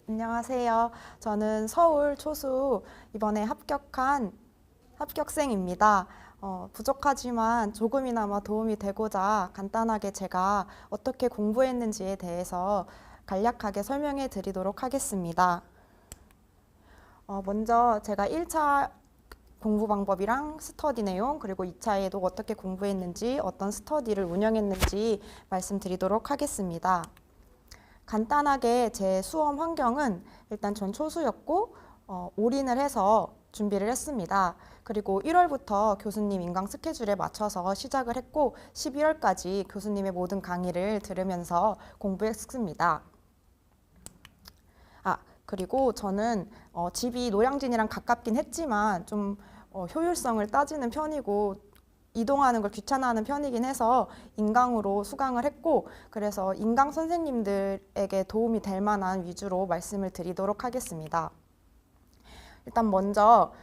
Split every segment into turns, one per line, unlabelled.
안녕하세요. 저는 서울 초수 이번에 합격한 합격생입니다. 부족하지만 조금이나마 도움이 되고자 간단하게 제가 어떻게 공부했는지에 대해서 간략하게 설명해 드리도록 하겠습니다. 먼저 제가 1차 공부 방법이랑 스터디 내용, 그리고 2차에도 어떻게 공부했는지, 어떤 스터디를 운영했는지 말씀드리도록 하겠습니다. 간단하게 제 수험 환경은 일단 전 초수였고 올인을 해서 준비를 했습니다. 그리고 1월부터 교수님 인강 스케줄에 맞춰서 시작을 했고 11월까지 교수님의 모든 강의를 들으면서 공부했습니다. 그리고 저는 집이 노량진이랑 가깝긴 했지만 좀 효율성을 따지는 편이고 이동하는 걸 귀찮아하는 편이긴 해서 인강으로 수강을 했고, 그래서 인강 선생님들에게 도움이 될 만한 위주로 말씀을 드리도록 하겠습니다. 일단 먼저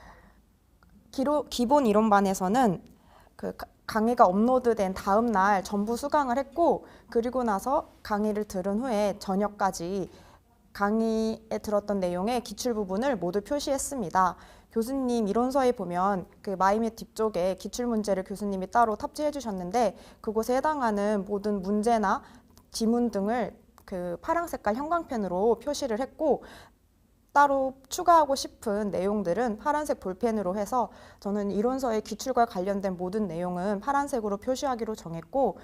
기본 이론반에서는 그 강의가 업로드된 다음 날 전부 수강을 했고, 그리고 나서 강의를 들은 후에 저녁까지 강의에 들었던 내용의 기출 부분을 모두 표시했습니다. 교수님 이론서에 보면 그 마이맷 뒤쪽에 기출 문제를 교수님이 따로 탑재해 주셨는데, 그곳에 해당하는 모든 문제나 지문 등을 그 파란 색깔 형광펜으로 표시를 했고, 따로 추가하고 싶은 내용들은 파란색 볼펜으로 해서 저는 이론서의 기출과 관련된 모든 내용은 파란색으로 표시하기로 정했고,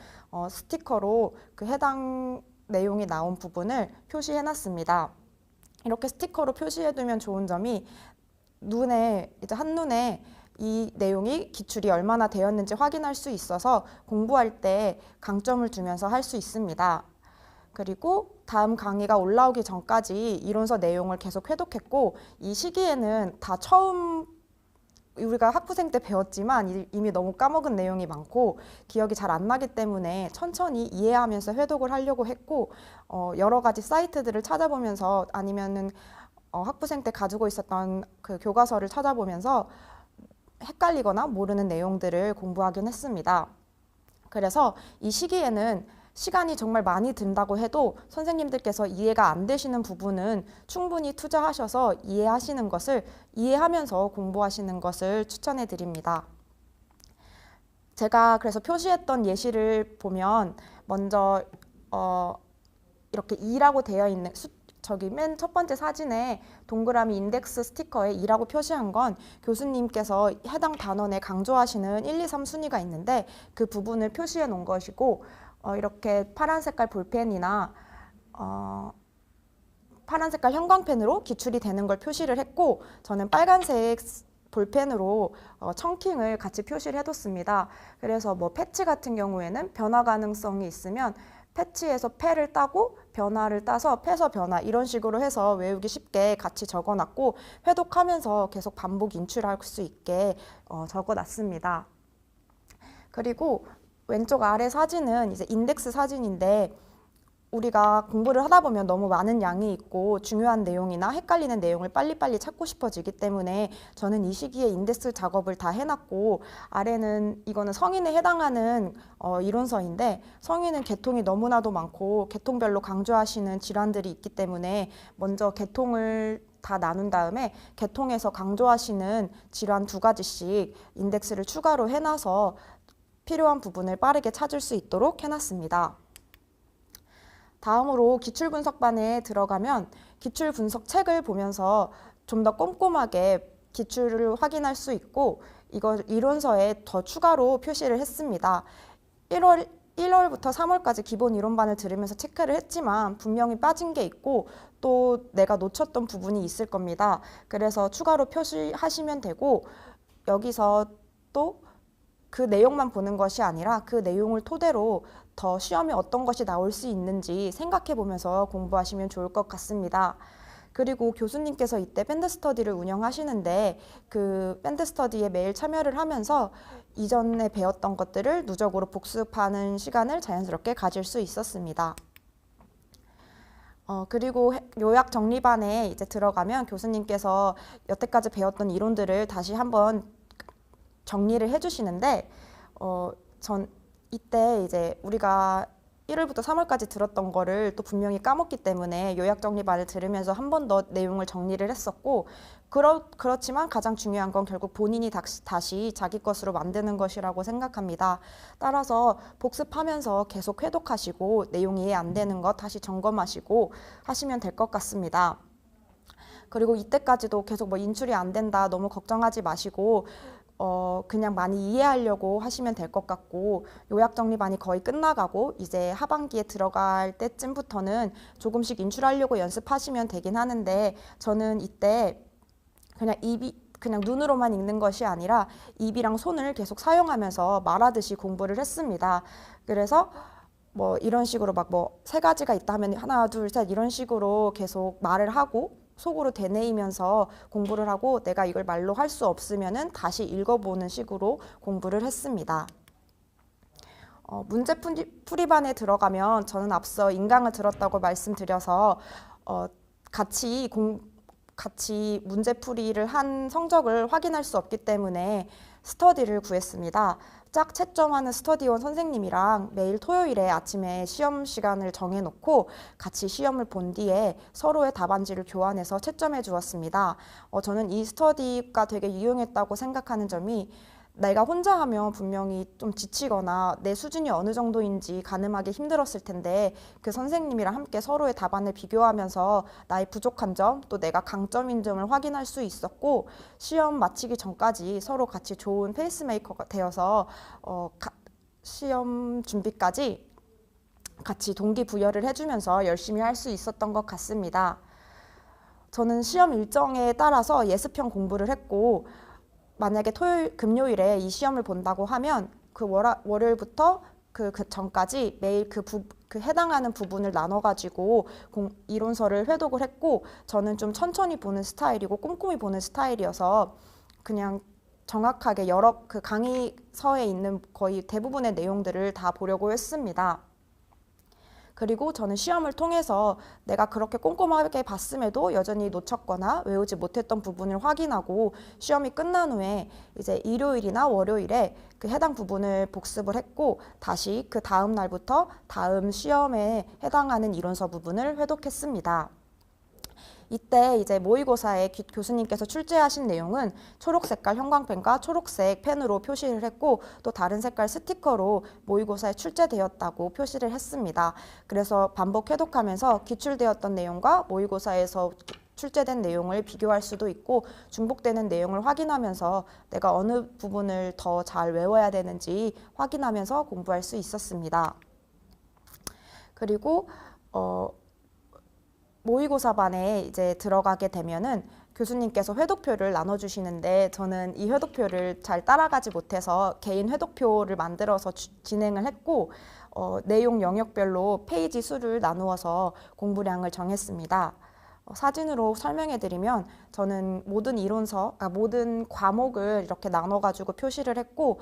스티커로 그 해당 내용이 나온 부분을 표시해 놨습니다. 이렇게 스티커로 표시해두면 좋은 점이 한눈에 이 내용이 기출이 얼마나 되었는지 확인할 수 있어서 공부할 때 강점을 두면서 할 수 있습니다. 그리고 다음 강의가 올라오기 전까지 이론서 내용을 계속 회독했고, 이 시기에는 다 처음 우리가 학부생 때 배웠지만 이미 너무 까먹은 내용이 많고 기억이 잘 안 나기 때문에 천천히 이해하면서 회독을 하려고 했고, 여러 가지 사이트들을 찾아보면서 아니면은 학부생 때 가지고 있었던 그 교과서를 찾아보면서 헷갈리거나 모르는 내용들을 공부하긴 했습니다. 그래서 이 시기에는 시간이 정말 많이 든다고 해도 선생님들께서 이해가 안 되시는 부분은 충분히 투자하셔서 이해하면서 공부하시는 것을 추천해 드립니다. 제가 그래서 표시했던 예시를 보면 먼저 이렇게 2라고 되어 있는 저기 맨 첫 번째 사진에 동그라미 인덱스 스티커에 2라고 표시한 건 교수님께서 해당 단원에 강조하시는 1, 2, 3 순위가 있는데 그 부분을 표시해 놓은 것이고, 이렇게 파란 색깔 볼펜이나 파란 색깔 형광펜으로 기출이 되는 걸 표시를 했고, 저는 빨간색 볼펜으로 청킹을 같이 표시를 해뒀습니다. 그래서 뭐 패치 같은 경우에는 변화 가능성이 있으면 패치에서 패를 따고 변화를 따서 패서 변화, 이런 식으로 해서 외우기 쉽게 같이 적어놨고, 회독하면서 계속 반복 인출할 수 있게 적어놨습니다. 그리고 왼쪽 아래 사진은 이제 인덱스 사진인데, 우리가 공부를 하다 보면 너무 많은 양이 있고 중요한 내용이나 헷갈리는 내용을 빨리빨리 찾고 싶어지기 때문에 저는 이 시기에 인덱스 작업을 다 해놨고, 아래는 이거는 성인에 해당하는 이론서인데, 성인은 계통이 너무나도 많고 계통별로 강조하시는 질환들이 있기 때문에 먼저 계통을 다 나눈 다음에 계통에서 강조하시는 질환 2가지씩 인덱스를 추가로 해놔서 필요한 부분을 빠르게 찾을 수 있도록 해놨습니다. 다음으로 기출분석반에 들어가면 기출분석책을 보면서 좀 더 꼼꼼하게 기출을 확인할 수 있고, 이걸 이론서에 더 추가로 표시를 했습니다. 1월부터 3월까지 기본 이론반을 들으면서 체크를 했지만 분명히 빠진 게 있고 또 내가 놓쳤던 부분이 있을 겁니다. 그래서 추가로 표시하시면 되고, 여기서 또 그 내용만 보는 것이 아니라 그 내용을 토대로 더 시험에 어떤 것이 나올 수 있는지 생각해 보면서 공부하시면 좋을 것 같습니다. 그리고 교수님께서 이때 밴드 스터디를 운영하시는데 그 밴드 스터디에 매일 참여를 하면서 이전에 배웠던 것들을 누적으로 복습하는 시간을 자연스럽게 가질 수 있었습니다. 그리고 요약 정리반에 이제 들어가면 교수님께서 여태까지 배웠던 이론들을 다시 한번 정리를 해주시는데, 전 이때 이제 우리가 1월부터 3월까지 들었던 거를 또 분명히 까먹기 때문에 요약 정리반을 들으면서 한 번 더 내용을 정리를 했었고, 그렇지만 가장 중요한 건 결국 본인이 다시 자기 것으로 만드는 것이라고 생각합니다. 따라서 복습하면서 계속 회독하시고 내용이 이해 안 되는 것 다시 점검하시고 하시면 될 것 같습니다. 그리고 이때까지도 계속 뭐 인출이 안 된다 너무 걱정하지 마시고 그냥 많이 이해하려고 하시면 될 것 같고, 요약 정리반이 거의 끝나가고 이제 하반기에 들어갈 때쯤부터는 조금씩 인출하려고 연습하시면 되긴 하는데, 저는 이때 그냥 눈으로만 읽는 것이 아니라 입이랑 손을 계속 사용하면서 말하듯이 공부를 했습니다. 그래서 뭐 이런 식으로 막 뭐 3가지가 있다 하면 하나, 둘, 셋 이런 식으로 계속 말을 하고 속으로 되뇌이면서 공부를 하고, 내가 이걸 말로 할 수 없으면은 다시 읽어보는 식으로 공부를 했습니다. 문제풀이반에 들어가면 저는 앞서 인강을 들었다고 말씀드려서 같이 문제풀이를 한 성적을 확인할 수 없기 때문에 스터디를 구했습니다. 짝 채점하는 스터디원 선생님이랑 매일 토요일에 아침에 시험 시간을 정해놓고 같이 시험을 본 뒤에 서로의 답안지를 교환해서 채점해 주었습니다. 저는 이 스터디가 되게 유용했다고 생각하는 점이, 내가 혼자 하면 분명히 좀 지치거나 내 수준이 어느 정도인지 가늠하기 힘들었을 텐데, 그 선생님이랑 함께 서로의 답안을 비교하면서 나의 부족한 점, 또 내가 강점인 점을 확인할 수 있었고, 시험 마치기 전까지 서로 같이 좋은 페이스메이커가 되어서 시험 준비까지 같이 동기부여를 해주면서 열심히 할 수 있었던 것 같습니다. 저는 시험 일정에 따라서 예습형 공부를 했고, 만약에 금요일에 이 시험을 본다고 하면 그 월요일부터 그 전까지 매일 그 해당하는 부분을 나눠가지고 이론서를 회독을 했고, 저는 좀 천천히 보는 스타일이고 꼼꼼히 보는 스타일이어서 그냥 정확하게 여러 그 강의서에 있는 거의 대부분의 내용들을 다 보려고 했습니다. 그리고 저는 시험을 통해서 내가 그렇게 꼼꼼하게 봤음에도 여전히 놓쳤거나 외우지 못했던 부분을 확인하고, 시험이 끝난 후에 이제 일요일이나 월요일에 그 해당 부분을 복습을 했고, 다시 그 다음 날부터 다음 시험에 해당하는 이론서 부분을 회독했습니다. 이때 이제 모의고사에 교수님께서 출제하신 내용은 초록 색깔 형광펜과 초록색 펜으로 표시를 했고, 또 다른 색깔 스티커로 모의고사에 출제되었다고 표시를 했습니다. 그래서 반복 해독하면서 기출되었던 내용과 모의고사에서 출제된 내용을 비교할 수도 있고, 중복되는 내용을 확인하면서 내가 어느 부분을 더 잘 외워야 되는지 확인하면서 공부할 수 있었습니다. 그리고 모의고사반에 이제 들어가게 되면은 교수님께서 회독표를 나눠주시는데, 저는 이 회독표를 잘 따라가지 못해서 개인 회독표를 만들어서 진행을 했고, 내용 영역별로 페이지 수를 나누어서 공부량을 정했습니다. 사진으로 설명해드리면, 저는 모든 모든 과목을 이렇게 나눠가지고 표시를 했고,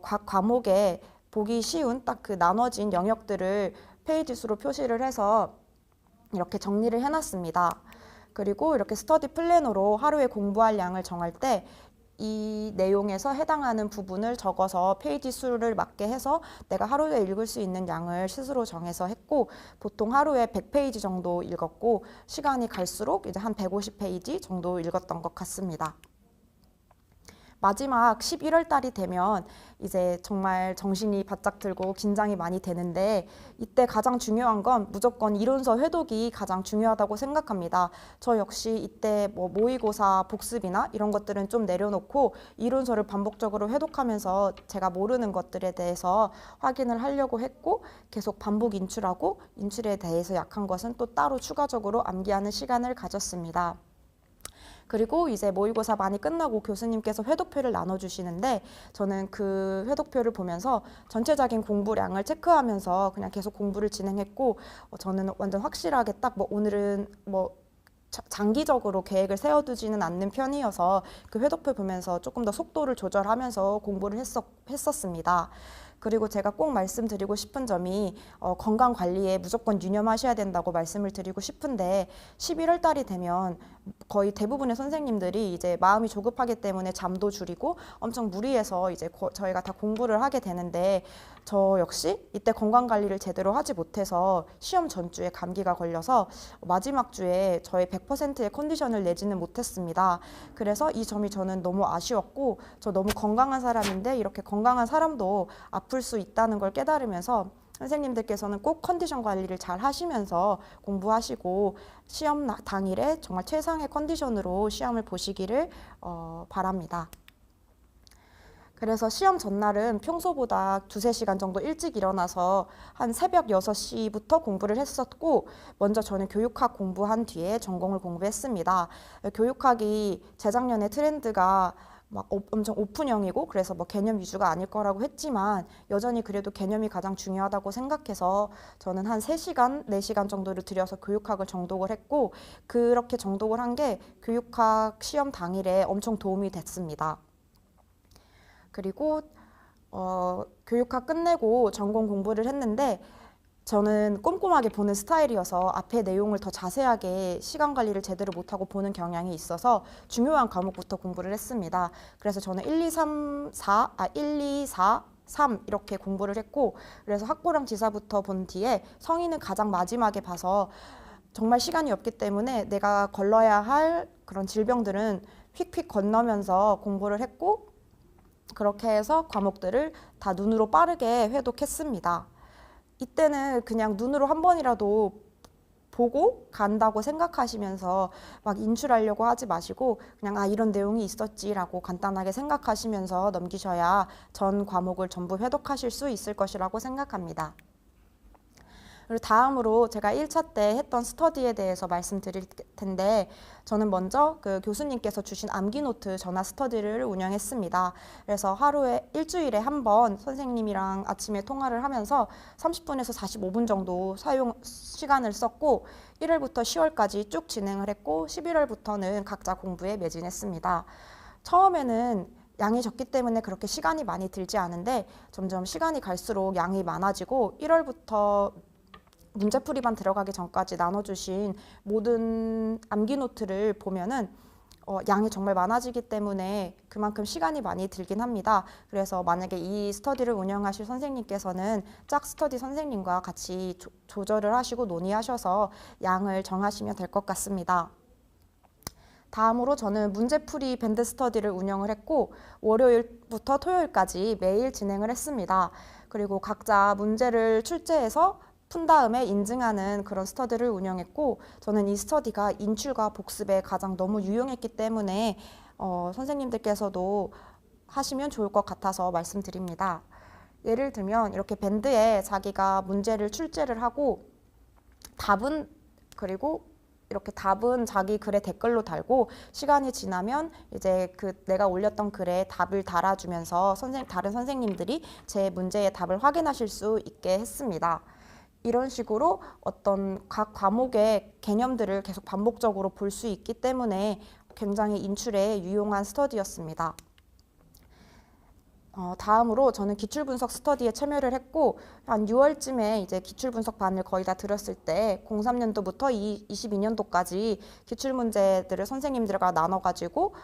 각 과목에 보기 쉬운 딱 그 나눠진 영역들을 페이지 수로 표시를 해서 이렇게 정리를 해놨습니다. 그리고 이렇게 스터디 플래너로 하루에 공부할 양을 정할 때 이 내용에서 해당하는 부분을 적어서 페이지 수를 맞게 해서 내가 하루에 읽을 수 있는 양을 스스로 정해서 했고, 보통 하루에 100페이지 정도 읽었고, 시간이 갈수록 이제 한 150페이지 정도 읽었던 것 같습니다. 마지막 11월 달이 되면 이제 정말 정신이 바짝 들고 긴장이 많이 되는데, 이때 가장 중요한 건 무조건 이론서 회독이 가장 중요하다고 생각합니다. 저 역시 이때 뭐 모의고사 복습이나 이런 것들은 좀 내려놓고 이론서를 반복적으로 회독하면서 제가 모르는 것들에 대해서 확인을 하려고 했고, 계속 반복 인출하고 인출에 대해서 약한 것은 또 따로 추가적으로 암기하는 시간을 가졌습니다. 그리고 이제 모의고사 많이 끝나고 교수님께서 회독표를 나눠주시는데, 저는 그 회독표를 보면서 전체적인 공부량을 체크하면서 그냥 계속 공부를 진행했고, 저는 완전 확실하게 딱 뭐 오늘은 뭐 장기적으로 계획을 세워두지는 않는 편이어서 그 회독표 보면서 조금 더 속도를 조절하면서 공부를 했었습니다. 그리고 제가 꼭 말씀드리고 싶은 점이 건강 관리에 무조건 유념하셔야 된다고 말씀을 드리고 싶은데, 11월 달이 되면 거의 대부분의 선생님들이 이제 마음이 조급하기 때문에 잠도 줄이고 엄청 무리해서 이제 저희가 다 공부를 하게 되는데, 저 역시 이때 건강관리를 제대로 하지 못해서 시험 전주에 감기가 걸려서 마지막 주에 저의 100%의 컨디션을 내지는 못했습니다. 그래서 이 점이 저는 너무 아쉬웠고, 저 너무 건강한 사람인데 이렇게 건강한 사람도 아플 수 있다는 걸 깨달으면서 선생님들께서는 꼭 컨디션 관리를 잘 하시면서 공부하시고 시험 당일에 정말 최상의 컨디션으로 시험을 보시기를 바랍니다. 그래서 시험 전날은 평소보다 2~3시간 정도 일찍 일어나서 한 새벽 6시부터 공부를 했었고, 먼저 저는 교육학 공부한 뒤에 전공을 공부했습니다. 교육학이 재작년에 트렌드가 막 엄청 오픈형이고 그래서 뭐 개념 위주가 아닐 거라고 했지만 여전히 그래도 개념이 가장 중요하다고 생각해서 저는 한 3시간, 4시간 정도를 들여서 교육학을 정독을 했고, 그렇게 정독을 한 게 교육학 시험 당일에 엄청 도움이 됐습니다. 그리고 교육학 끝내고 전공 공부를 했는데 저는 꼼꼼하게 보는 스타일이어서 앞에 내용을 더 자세하게 시간 관리를 제대로 못하고 보는 경향이 있어서 중요한 과목부터 공부를 했습니다. 그래서 저는 1, 2, 3, 3 이렇게 공부를 했고, 그래서 학부랑 지사부터 본 뒤에 성인은 가장 마지막에 봐서 정말 시간이 없기 때문에 내가 걸러야 할 그런 질병들은 휙휙 건너면서 공부를 했고, 그렇게 해서 과목들을 다 눈으로 빠르게 회독했습니다. 이때는 그냥 눈으로 한 번이라도 보고 간다고 생각하시면서 막 인출하려고 하지 마시고 그냥 이런 내용이 있었지라고 간단하게 생각하시면서 넘기셔야 전 과목을 전부 회독하실 수 있을 것이라고 생각합니다. 그리고 다음으로 제가 1차 때 했던 스터디에 대해서 말씀드릴 텐데, 저는 먼저 그 교수님께서 주신 암기노트 전화 스터디를 운영했습니다. 그래서 일주일에 한 번 선생님이랑 아침에 통화를 하면서 30분에서 45분 정도 사용 시간을 썼고, 1월부터 10월까지 쭉 진행을 했고 11월부터는 각자 공부에 매진했습니다. 처음에는 양이 적기 때문에 그렇게 시간이 많이 들지 않은데 점점 시간이 갈수록 양이 많아지고 1월부터 문제풀이반 들어가기 전까지 나눠주신 모든 암기 노트를 보면은 양이 정말 많아지기 때문에 그만큼 시간이 많이 들긴 합니다. 그래서 만약에 이 스터디를 운영하실 선생님께서는 짝 스터디 선생님과 같이 조절을 하시고 논의하셔서 양을 정하시면 될 것 같습니다. 다음으로 저는 문제풀이 밴드 스터디를 운영을 했고 월요일부터 토요일까지 매일 진행을 했습니다. 그리고 각자 문제를 출제해서 푼 다음에 인증하는 그런 스터디를 운영했고, 저는 이 스터디가 인출과 복습에 가장 너무 유용했기 때문에 선생님들께서도 하시면 좋을 것 같아서 말씀드립니다. 예를 들면 이렇게 밴드에 자기가 문제를 출제를 하고 이렇게 답은 자기 글에 댓글로 달고 시간이 지나면 이제 내가 올렸던 글에 답을 달아주면서 다른 선생님들이 제 문제의 답을 확인하실 수 있게 했습니다. 이런 식으로 어떤 각 과목의 개념들을 계속 반복적으로 볼 수 있기 때문에 굉장히 인출에 유용한 스터디였습니다. 다음으로 저는 기출분석 스터디에 참여를 했고 한 6월쯤에 이제 기출분석반을 거의 다 들었을 때 03년도부터 22년도까지 기출문제들을 선생님들과 나눠가지고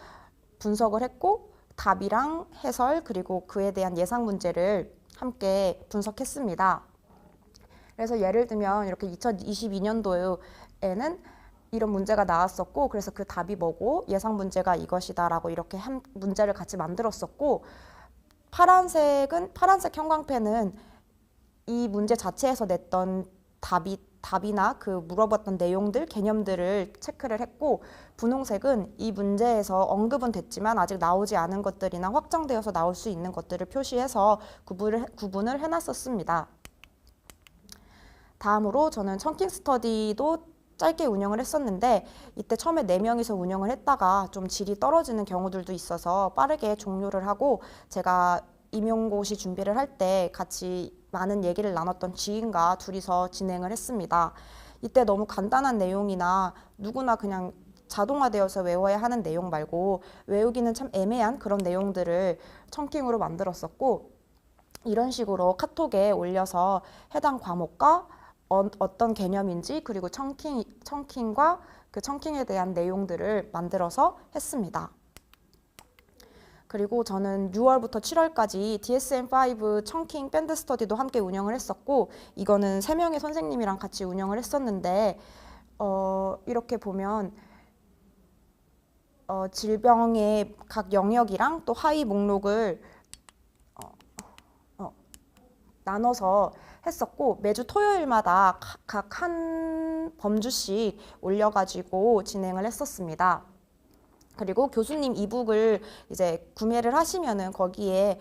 분석을 했고 답이랑 해설 그리고 그에 대한 예상 문제를 함께 분석했습니다. 그래서 예를 들면 이렇게 2022년도에는 이런 문제가 나왔었고 그래서 그 답이 뭐고 예상 문제가 이것이다 라고 이렇게 한 문제를 같이 만들었었고, 파란색 형광펜은 이 문제 자체에서 냈던 답이나 그 물어봤던 내용들, 개념들을 체크를 했고, 분홍색은 이 문제에서 언급은 됐지만 아직 나오지 않은 것들이나 확정되어서 나올 수 있는 것들을 표시해서 구분을 해놨었습니다. 다음으로 저는 청킹 스터디도 짧게 운영을 했었는데 이때 처음에 4명이서 운영을 했다가 좀 질이 떨어지는 경우들도 있어서 빠르게 종료를 하고 제가 임용고시 준비를 할 때 같이 많은 얘기를 나눴던 지인과 둘이서 진행을 했습니다. 이때 너무 간단한 내용이나 누구나 그냥 자동화되어서 외워야 하는 내용 말고 외우기는 참 애매한 그런 내용들을 청킹으로 만들었었고, 이런 식으로 카톡에 올려서 해당 과목과 어떤 개념인지 그리고 청킹과 그 청킹에 대한 내용들을 만들어서 했습니다. 그리고 저는 6월부터 7월까지 DSM-5 청킹 밴드 스터디도 함께 운영을 했었고, 이거는 3명의 선생님이랑 같이 운영을 했었는데, 이렇게 보면 질병의 각 영역이랑 또 하위 목록을 나눠서 했었고, 매주 토요일마다 각 한 범주씩 올려가지고 진행을 했었습니다. 그리고 교수님 이북을 이제 구매를 하시면은 거기에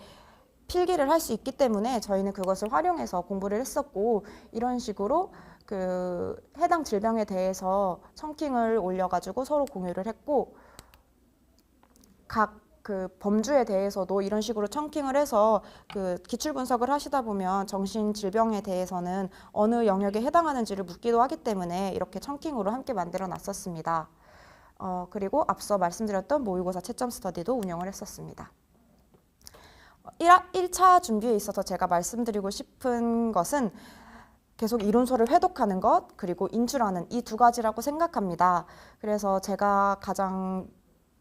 필기를 할 수 있기 때문에 저희는 그것을 활용해서 공부를 했었고, 이런 식으로 그 해당 질병에 대해서 청킹을 올려가지고 서로 공유를 했고, 각 그 범주에 대해서도 이런 식으로 청킹을 해서 그 기출 분석을 하시다 보면 정신 질병에 대해서는 어느 영역에 해당하는지를 묻기도 하기 때문에 이렇게 청킹으로 함께 만들어 놨었습니다. 그리고 앞서 말씀드렸던 모의고사 채점 스터디도 운영을 했었습니다. 1차 준비에 있어서 제가 말씀드리고 싶은 것은 계속 이론서를 회독하는 것, 그리고 인출하는 이 2가지라고 생각합니다. 그래서 제가 가장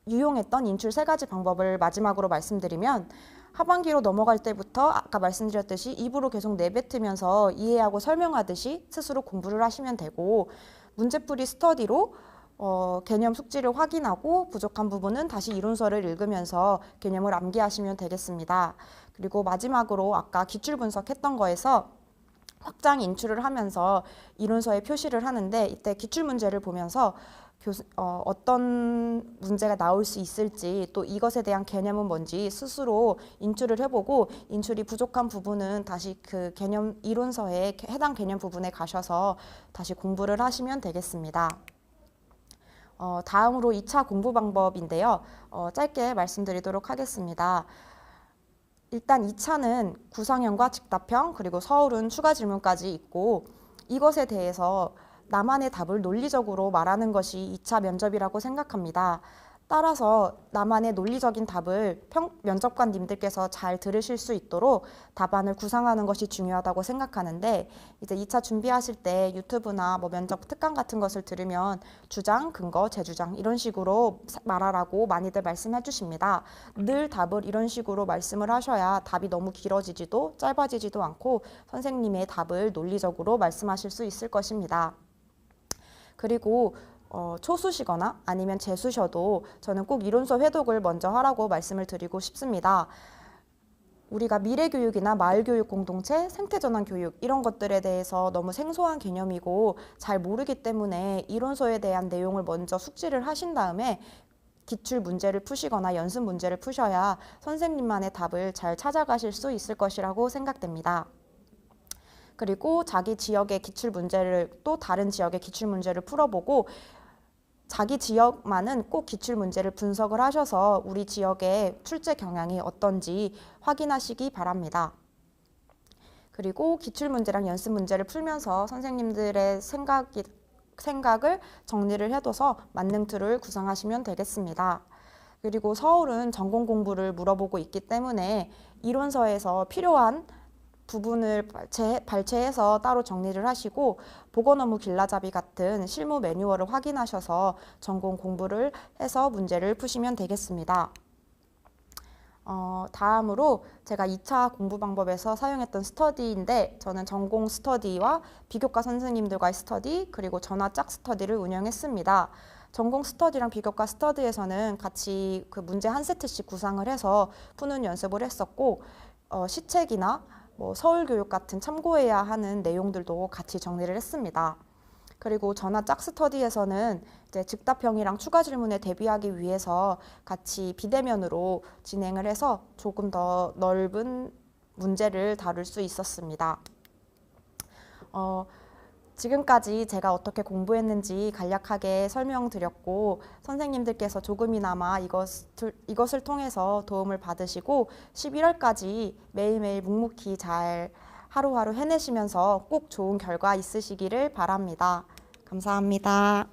유용했던 인출 3가지 방법을 마지막으로 말씀드리면, 하반기로 넘어갈 때부터 아까 말씀드렸듯이 입으로 계속 내뱉으면서 이해하고 설명하듯이 스스로 공부를 하시면 되고, 문제풀이 스터디로 개념 숙지를 확인하고 부족한 부분은 다시 이론서를 읽으면서 개념을 암기하시면 되겠습니다. 그리고 마지막으로 아까 기출 분석했던 거에서 확장 인출을 하면서 이론서에 표시를 하는데, 이때 기출 문제를 보면서 어떤 문제가 나올 수 있을지, 또 이것에 대한 개념은 뭔지 스스로 인출을 해보고, 인출이 부족한 부분은 다시 그 개념 이론서에 해당 개념 부분에 가셔서 다시 공부를 하시면 되겠습니다. 다음으로 2차 공부 방법인데요. 짧게 말씀드리도록 하겠습니다. 일단 2차는 구상형과 즉답형, 그리고 서울은 추가 질문까지 있고, 이것에 대해서 나만의 답을 논리적으로 말하는 것이 2차 면접이라고 생각합니다. 따라서 나만의 논리적인 답을 면접관님들께서 잘 들으실 수 있도록 답안을 구상하는 것이 중요하다고 생각하는데, 이제 2차 준비하실 때 유튜브나 뭐 면접 특강 같은 것을 들으면 주장, 근거, 재주장 이런 식으로 말하라고 많이들 말씀해 주십니다. 늘 답을 이런 식으로 말씀을 하셔야 답이 너무 길어지지도 짧아지지도 않고 선생님의 답을 논리적으로 말씀하실 수 있을 것입니다. 그리고 초수시거나 아니면 재수셔도 저는 꼭 이론서 회독을 먼저 하라고 말씀을 드리고 싶습니다. 우리가 미래교육이나 마을교육 공동체, 생태전환 교육 이런 것들에 대해서 너무 생소한 개념이고 잘 모르기 때문에 이론서에 대한 내용을 먼저 숙지를 하신 다음에 기출 문제를 푸시거나 연습 문제를 푸셔야 선생님만의 답을 잘 찾아가실 수 있을 것이라고 생각됩니다. 그리고 자기 지역의 기출 문제를 또 다른 지역의 기출 문제를 풀어보고, 자기 지역만은 꼭 기출 문제를 분석을 하셔서 우리 지역의 출제 경향이 어떤지 확인하시기 바랍니다. 그리고 기출 문제랑 연습 문제를 풀면서 선생님들의 생각을 정리를 해둬서 만능 툴을 구상하시면 되겠습니다. 그리고 서울은 전공 공부를 물어보고 있기 때문에 이론서에서 필요한 부분을 발췌해서 따로 정리를 하시고, 보고 너무 길라잡이 같은 실무 매뉴얼을 확인하셔서 전공 공부를 해서 문제를 푸시면 되겠습니다. 다음으로 제가 2차 공부 방법에서 사용했던 스터디인데, 저는 전공 스터디와 비교과 선생님들과의 스터디, 그리고 전화 짝 스터디를 운영했습니다. 전공 스터디랑 비교과 스터디에서는 같이 그 문제 한 세트씩 구상을 해서 푸는 연습을 했었고, 시책이나 뭐 서울교육 같은 참고해야 하는 내용들도 같이 정리를 했습니다. 그리고 전화 짝 스터디에서는 이제 즉답형이랑 추가 질문에 대비하기 위해서 같이 비대면으로 진행을 해서 조금 더 넓은 문제를 다룰 수 있었습니다. 지금까지 제가 어떻게 공부했는지 간략하게 설명드렸고, 선생님들께서 조금이나마 이것을 통해서 도움을 받으시고 11월까지 매일매일 묵묵히 잘 하루하루 해내시면서 꼭 좋은 결과 있으시기를 바랍니다. 감사합니다.